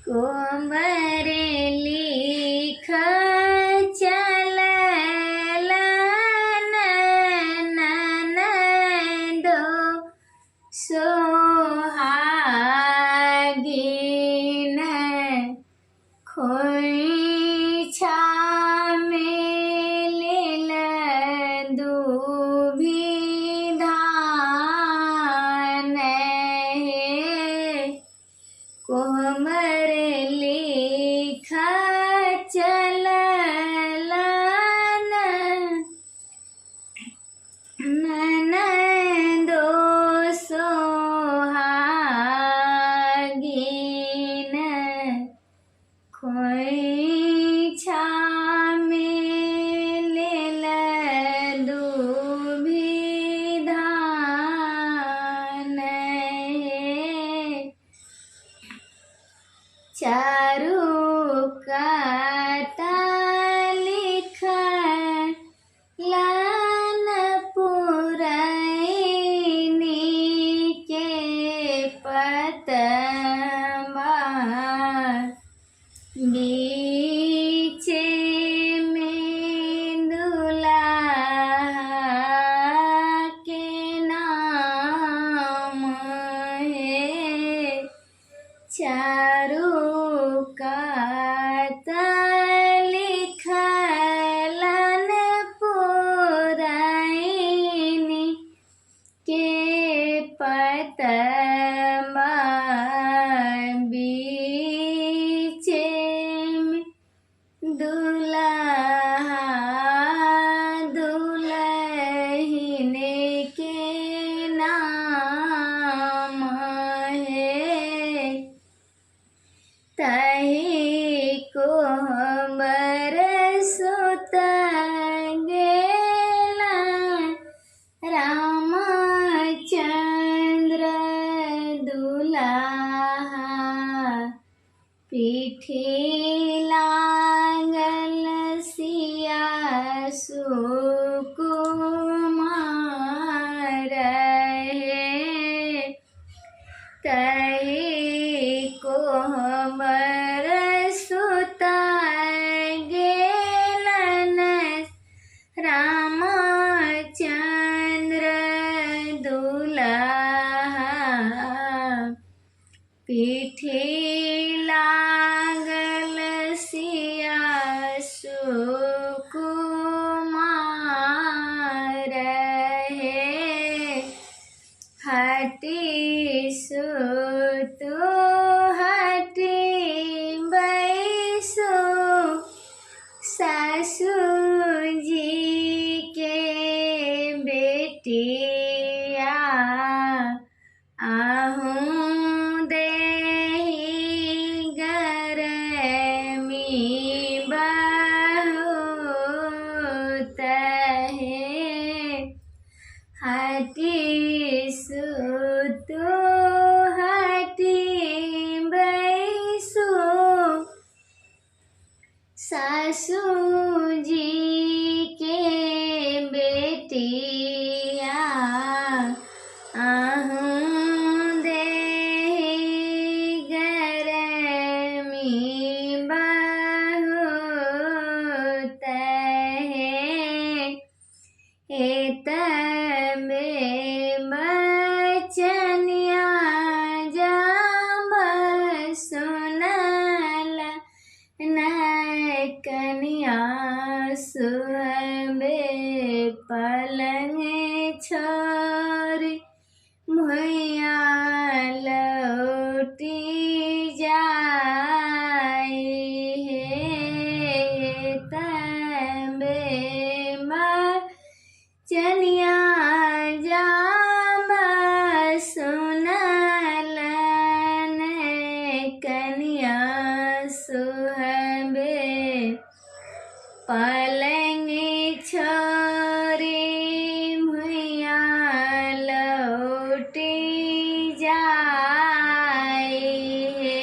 कोमर लिख चलल ननदो सोहागिन खोइछा में लेल दुभिधान हे कोमर लिख चलल ननदो सोहागिन खोइछा में लेल दुभिधान हे चारू काता लिखलन पुरैनी के पतवा बीचे में दुल्हा के नाम है चारू काता लिखलन पुरैनी के पतवा बीचे में दुल्हा दुल्हिन के नाम है तही कोहबर सुत गेला रामचंद्र दुल्हा पीठी लागल सिया सुकुमार हे तही कोहबर सुत गेलन रामचंद्र दुल्हा पीठी लागल सिया सुकुमार हे हटी सुतु हटी बैसो सासू जी के बेटिया आहूँ देहि गरमी बहुत है हटी सुतु हटी बैसो सासू जी के बेटिया आहूँ देहि गरमी बहुत है एतबे बचनिया जब सुनल कनिया सुहबे पलंग छोरी भुइया लौटी जाई हे तबे चनिया जाब सुनल कनिया सुहबे पलंग छोरी भुइया लौटी जाई हे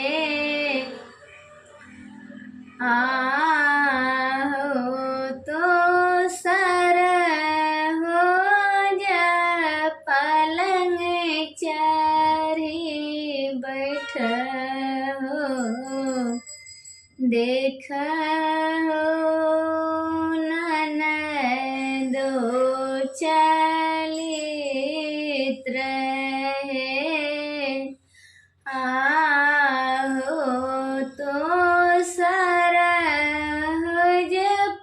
आहो तो सर हो जा पलंग चढ़ी बैठ हो देखो ननदो चलित रहे, आहो तो सरहज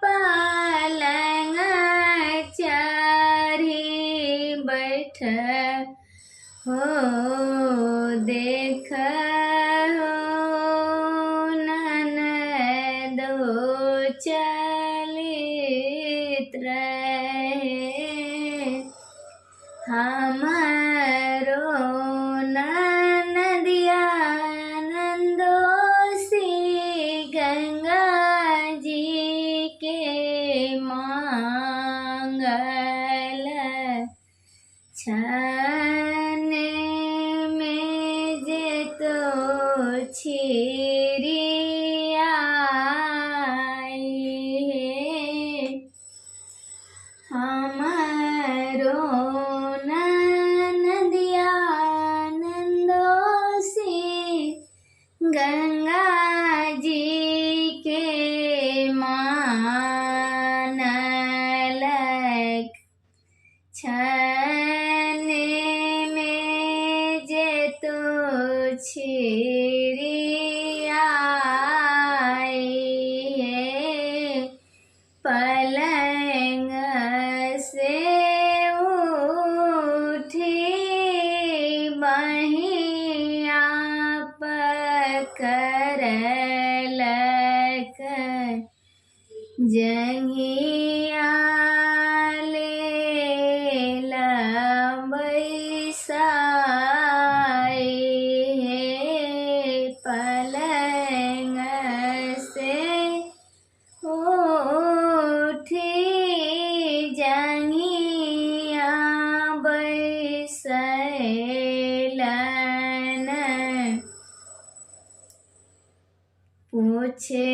पलंग चढ़ी बैठ हो, देख हो ननदो चलित रहे, हमारो ननदिया नंदोसी गंगा जी के मांगल छन में जेतो छिरियाई है, हमारो ननदिया नंदोसी गंगा जी के मानलक छन में जेतो छिरियाई है, पलंग से उठी बहिया पकड़लक, जंघिया ले बैसाई है, पलंग से उठी जंघिया बैसैलन, पूछे